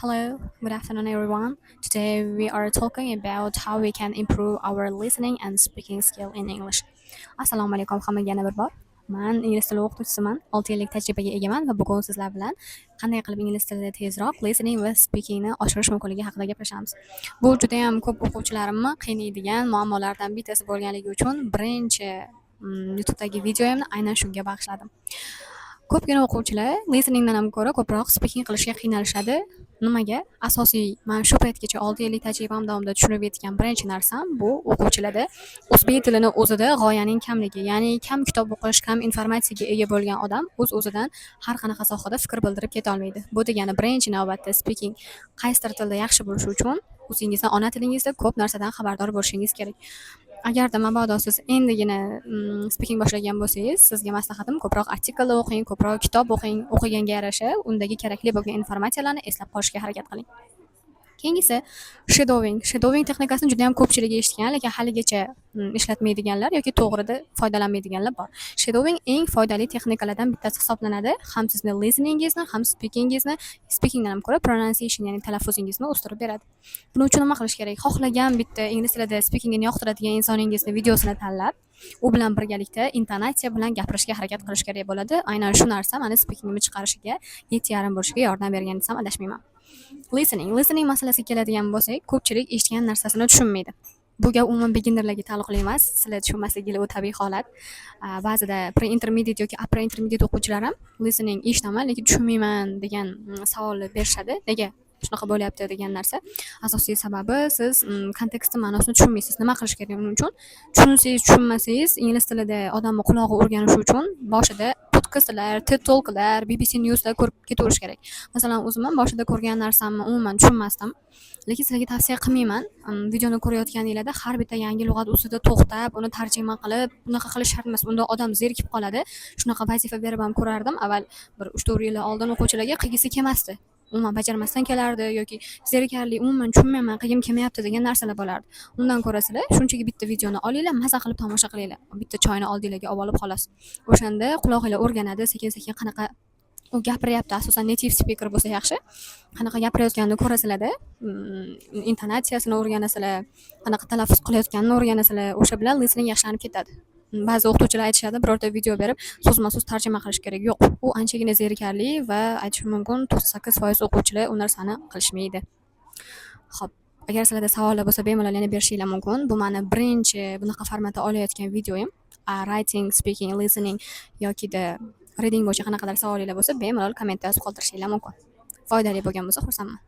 Hello, good afternoon, everyone. Today we are talking about how we can improve our listening and speaking skill in English. Assalomu alaykum hammaga yana bir bor. Men ingliz tili o'qituvchisiman. 6 yillik tajribaga egaman va bugun sizlar bilan qanday qilib ingliz tilida tezroq listening va speakingni oshirish mumkinligi haqida gaplashamiz. Bu juda ham ko'p o'quvchilarimni qiynaydigan muammolardan bittasi bo'lganligi uchun birinchi YouTube'dagi videoyimni aynan shunga bag'ishladim. Ko'pgina o'quvchilar listeningdan ham ko'ra ko'proq speaking qilishga qiynalishadi. Nimaga? Asosiy men shu paytgacha 6 yillik tajribam davomida tushunib yetgan birinchi narsam bu o'quvchilarda o'zbek tilini o'zida g'oyaning kamligi, ya'ni kam kitob o'qish, kam informatsiyaga ega bo'lgan odam o'z-o'zidan har qanaqa sohada fikr bildirib keta olmaydi. Bu degani birinchi navbatda speaking qaysidir tilda yaxshi bo'lishi uchun o'zingizning ona tilingizda ko'p narsadan xabardor bo'lishingiz kerak. Agarda mabodo siz endigina speaking boshlagan bo'lsangiz, sizga maslahatim ko'proq artikellar o'qing, ko'proq kitob o'qing, o'qiganga yarasha undagi kerakli bo'lgan informatsiyalarni eslab qolishga harakat qiling. Keyingisi shadowing. Shadowing texnikasini juda ham ko'pchilik eshitgan, lekin haligacha ishlatmaydiganlar yoki to'g'rida foydalanmaydiganlar bor. Shadowing eng foydali texnikalardan bittasi hisoblanadi. Ham sizni listeningizni, ham speakingdan ham ko'ra pronunciation, ya'ni talaffuzingizni o'stirib beradi. Buning uchun nima qilish kerak? Xohlagan bitta ingliz tilida speakingni yoqtiradigan insoningizni videosini tanlab, u bilan birgalikda intonatsiya bilan gapirishga harakat qilish kerak bo'ladi. Aynan shu narsa meni speakingimni chiqarishiga 7,5 bo'lishiga yordam bergan desam adashmayman. Listening masalasiga keladigan bo'lsak, ko'pchilik eshitgan narsasini tushunmaydi. Bu gap umuman beginnerlarga taalluqli emas. Sizlar tushunmasligingiz u tabiiy holat. Ba'zida pre-intermediate yoki upper intermediate o'quvchilar ham listening eshitaman, lekin tushunmayman degan savolni berishadi. Nega shunaqa bo'lyapti degan narsa. Asosiy sababi siz kontekstni ma'nosini tushunmaysiz. Nima qilish kerak uning uchun? Tushunsangiz, tushunmasangiz, ingliz tilida odamning qulog'i o'rganishi uchun boshida podkastlar, TED Talklar, BBC Newslar ko'rib ketaverish kerak. Masalan, o'zim ham boshida ko'rgan narsamni umuman tushunmasdim. Lekin sizlarga tavsiya qilmayman. Videoni ko'rayotganingizda har bitta yangi lug'at ustida to'xtab, uni tarjima qilib, bunaqa qilish shart emas. Unda odam zerikib qoladi. Shunaqa vazifa berib ham ko'rardim. Avval bir 3-4 yil oldin o'quvchilarga qilgisi kelmasdi. Umuman bajarmasdan kelardi yoki zerikarli, umuman tushunmayman, qilgim kelmayapti degan narsalar bo'lardi. Undan ko'ra sizlar shunchaki bitta videoni olinglar, maza qilib tomosha qilinglar. Bitta choyni oldinglarga olib xolos. O'shanda quloqinglar o'rganadi, sekin-sekin qanaqa u gapiryapti, asosan native speaker bo'lsa yaxshi. Qanaqa gapirayotganini ko'rasizlar-da, intonatsiyasini o'rganasizlar, qanaqa talaffuz qilayotganini o'rganasizlar. O'sha bilan listening yaxshilanib ketadi. Ba'zi o'qituvchilar aytishadi, birorta video berib, so'zma-so'z tarjima qilish kerak. Yo'q, u anchagina zerikarli va aytishim mumkin 98% o'quvchilar u narsani qilishmaydi. Xo'p, agar sizlarda savollar bo'lsa, bemalol yana berishinglar mumkin. Bu meni birinchi bunaqa formatda olayotgan videoyim. Writing, speaking, listening yoki reading bo'yicha qanaqadir savolinglar bo'lsa, bemalol kommentda yozib qoldirishinglar mumkin. Foydali bo'lgan bo'lsa, xursandman.